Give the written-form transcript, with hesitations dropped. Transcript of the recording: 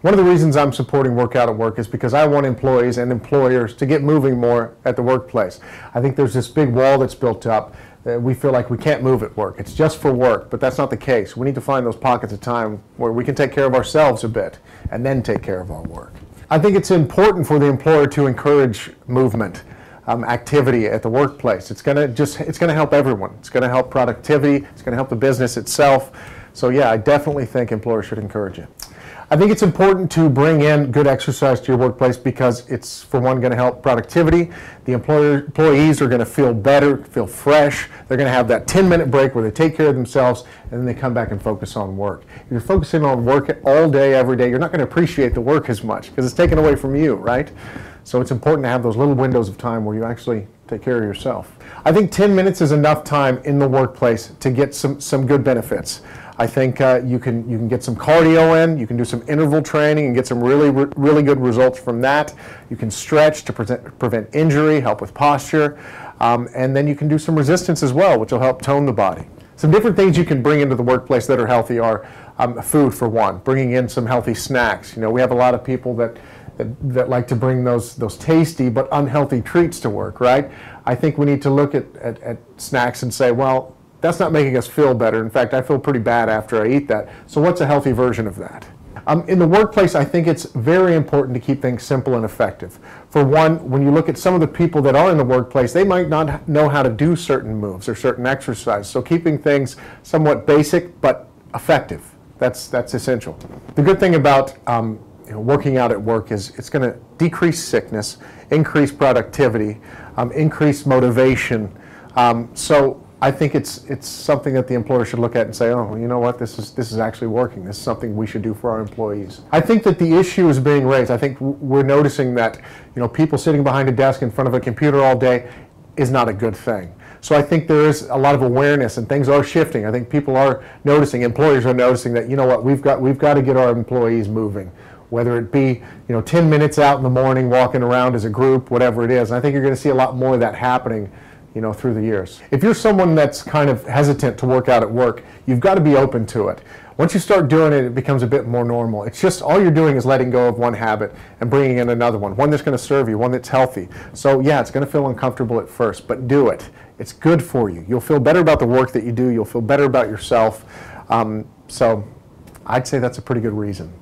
One of the reasons I'm supporting Workout at Work is because I want employees and employers to get moving more at the workplace. I think there's this big wall that's built up that we feel like we can't move at work. It's just for work, but that's not the case. We need to find those pockets of time where we can take care of ourselves a bit and then take care of our work. I think it's important for the employer to encourage movement, activity at the workplace. It's going to help everyone. It's going to help productivity. It's going to help the business itself. So yeah, I definitely think employers should encourage it. I think it's important to bring in good exercise to your workplace because it's, for one, going to help productivity. The employees are going to feel better, feel fresh. They're going to have that 10-minute break where they take care of themselves and then they come back and focus on work. If you're focusing on work all day, every day, you're not going to appreciate the work as much because it's taken away from you, right? So it's important to have those little windows of time where you actually take care of yourself. I think 10 minutes is enough time in the workplace to get some good benefits. I think you can get some cardio in, you can do some interval training and get some really good results from that. You can stretch to prevent injury, help with posture, and then you can do some resistance as well, which will help tone the body. Some different things you can bring into the workplace that are healthy are food, for one, bringing in some healthy snacks. You know, we have a lot of people that like to bring those tasty but unhealthy treats to work, right? I think we need to look at snacks and say, well, that's not making us feel better. In fact, I feel pretty bad after I eat that. So what's a healthy version of that? In the workplace, I think it's very important to keep things simple and effective. For one, when you look at some of the people that are in the workplace, they might not know how to do certain moves or certain exercises. So keeping things somewhat basic but effective, that's essential. The good thing about working out at work is it's going to decrease sickness, increase productivity, increase motivation. So I think it's something that the employer should look at and say, oh, you know what, this is actually working. This is something we should do for our employees. I think that the issue is being raised. I think we're noticing that people sitting behind a desk in front of a computer all day is not a good thing. So I think there is a lot of awareness and things are shifting. I think people are noticing, employers are noticing that, you know what, we've got to get our employees moving. Whether it be 10 minutes out in the morning walking around as a group, whatever it is. And I think you're going to see a lot more of that happening through the years. If you're someone that's kind of hesitant to work out at work, you've got to be open to it. Once you start doing it, it becomes a bit more normal. It's just all you're doing is letting go of one habit and bringing in another one that's going to serve you, one that's healthy. So yeah, it's going to feel uncomfortable at first, but do it. It's good for you. You'll feel better about the work that you do. You'll feel better about yourself. So I'd say that's a pretty good reason.